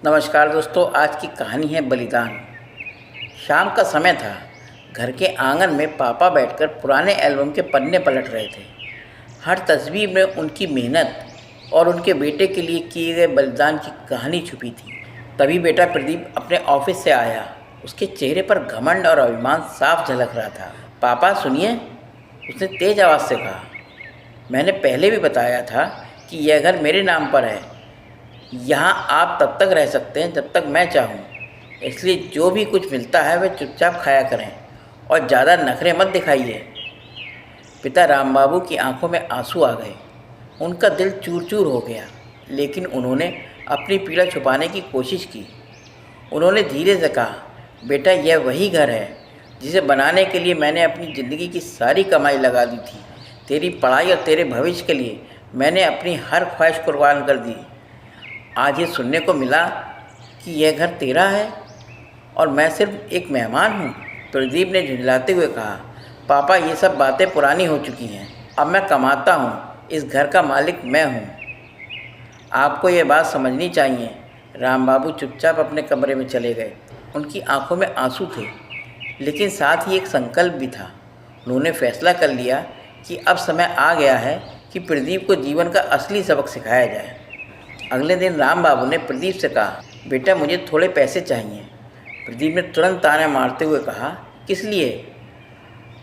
नमस्कार दोस्तों, आज की कहानी है बलिदान। शाम का समय था। घर के आंगन में पापा बैठकर पुराने एल्बम के पन्ने पलट रहे थे। हर तस्वीर में उनकी मेहनत और उनके बेटे के लिए किए गए बलिदान की कहानी छुपी थी। तभी बेटा प्रदीप अपने ऑफिस से आया। उसके चेहरे पर घमंड और अभिमान साफ झलक रहा था। पापा सुनिए, उसने तेज आवाज़ से कहा। मैंने पहले भी बताया था कि यह घर मेरे नाम पर है। यहाँ आप तब तक रह सकते हैं जब तक मैं चाहूँ, इसलिए जो भी कुछ मिलता है वह चुपचाप खाया करें और ज़्यादा नखरे मत दिखाइए। पिता राम बाबू की आंखों में आंसू आ गए। उनका दिल चूर चूर हो गया, लेकिन उन्होंने अपनी पीड़ा छुपाने की कोशिश की। उन्होंने धीरे से कहा, बेटा यह वही घर है जिसे बनाने के लिए मैंने अपनी ज़िंदगी की सारी कमाई लगा दी थी। तेरी पढ़ाई और तेरे भविष्य के लिए मैंने अपनी हर ख्वाहिश कुर्बान कर दी। आज ये सुनने को मिला कि यह घर तेरा है और मैं सिर्फ एक मेहमान हूँ। प्रदीप ने झुंझलाते हुए कहा, पापा ये सब बातें पुरानी हो चुकी हैं। अब मैं कमाता हूँ, इस घर का मालिक मैं हूँ। आपको ये बात समझनी चाहिए। राम बाबू चुपचाप अपने कमरे में चले गए। उनकी आंखों में आंसू थे, लेकिन साथ ही एक संकल्प भी था। उन्होंने फैसला कर लिया कि अब समय आ गया है कि प्रदीप को जीवन का असली सबक सिखाया जाए। अगले दिन राम बाबू ने प्रदीप से कहा, बेटा मुझे थोड़े पैसे चाहिए। प्रदीप ने तुरंत ताने मारते हुए कहा, किस लिए?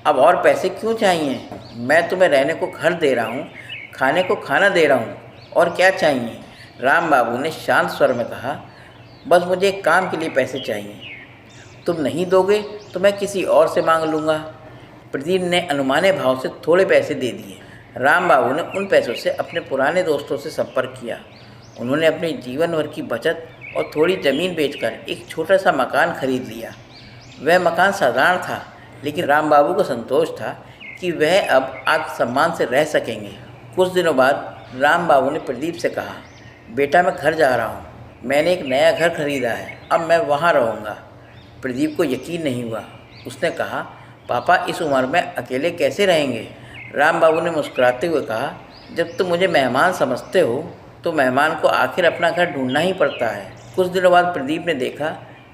अब और पैसे क्यों चाहिए? मैं तुम्हें रहने को घर दे रहा हूँ, खाने को खाना दे रहा हूँ, और क्या चाहिए? राम बाबू ने शांत स्वर में कहा, बस मुझे एक काम के लिए पैसे चाहिए। तुम नहीं दोगे तो मैं किसी और से मांग लूँगा। प्रदीप ने अनुमाने भाव से थोड़े पैसे दे दिए। राम बाबू ने उन पैसों से अपने पुराने दोस्तों से संपर्क किया। उन्होंने अपने जीवन भर की बचत और थोड़ी ज़मीन बेचकर एक छोटा सा मकान खरीद लिया। वह मकान साधारण था, लेकिन राम बाबू को संतोष था कि वह अब आत्मसम्मान से रह सकेंगे। कुछ दिनों बाद राम बाबू ने प्रदीप से कहा, बेटा मैं घर जा रहा हूँ। मैंने एक नया घर खरीदा है, अब मैं वहाँ रहूँगा। प्रदीप को यकीन नहीं हुआ। उसने कहा, पापा इस उम्र में अकेले कैसे रहेंगे? राम बाबू ने मुस्कुराते हुए कहा, जब तुम मुझे मेहमान समझते हो तो मेहमान को आखिर अपना घर ढूंढना ही पड़ता है। कुछ दिनों बाद प्रदीप ने देखा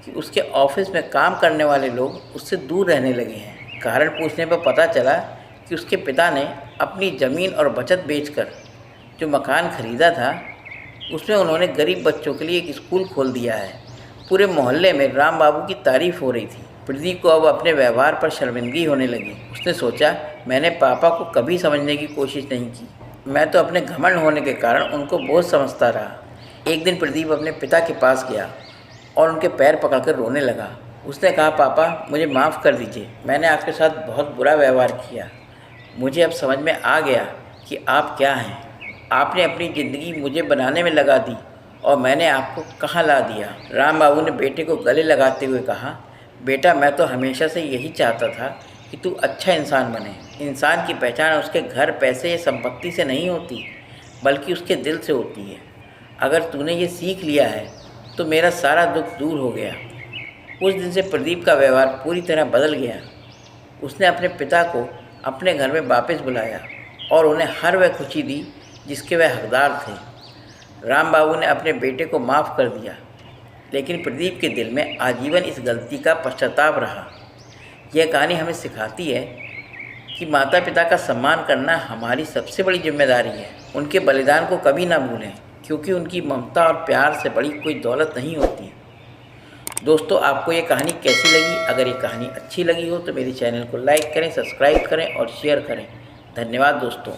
कि उसके ऑफिस में काम करने वाले लोग उससे दूर रहने लगे हैं। कारण पूछने पर पता चला कि उसके पिता ने अपनी ज़मीन और बचत बेचकर जो मकान खरीदा था, उसमें उन्होंने गरीब बच्चों के लिए एक स्कूल खोल दिया है। पूरे मोहल्ले में राम बाबू की तारीफ़ हो रही थी। प्रदीप को अब अपने व्यवहार पर शर्मिंदगी होने लगी। उसने सोचा, मैंने पापा को कभी समझने की कोशिश नहीं की। मैं तो अपने घमंड होने के कारण उनको बोझ समझता रहा। एक दिन प्रदीप अपने पिता के पास गया और उनके पैर पकड़कर रोने लगा। उसने कहा, पापा मुझे माफ़ कर दीजिए, मैंने आपके साथ बहुत बुरा व्यवहार किया। मुझे अब समझ में आ गया कि आप क्या हैं। आपने अपनी ज़िंदगी मुझे बनाने में लगा दी और मैंने आपको कहाँ ला दिया। राम बाबू ने बेटे को गले लगाते हुए कहा, बेटा मैं तो हमेशा से यही चाहता था कि तू अच्छा इंसान बने। इंसान की पहचान उसके घर, पैसे या संपत्ति से नहीं होती, बल्कि उसके दिल से होती है। अगर तूने ये सीख लिया है तो मेरा सारा दुख दूर हो गया। उस दिन से प्रदीप का व्यवहार पूरी तरह बदल गया। उसने अपने पिता को अपने घर में वापस बुलाया और उन्हें हर वह खुशी दी जिसके वह हकदार थे। राम बाबू ने अपने बेटे को माफ़ कर दिया, लेकिन प्रदीप के दिल में आजीवन इस गलती का पश्चाताप रहा। यह कहानी हमें सिखाती है कि माता पिता का सम्मान करना हमारी सबसे बड़ी जिम्मेदारी है। उनके बलिदान को कभी ना भूलें, क्योंकि उनकी ममता और प्यार से बड़ी कोई दौलत नहीं होती। दोस्तों, आपको ये कहानी कैसी लगी? अगर ये कहानी अच्छी लगी हो तो मेरे चैनल को लाइक करें, सब्सक्राइब करें और शेयर करें। धन्यवाद दोस्तों।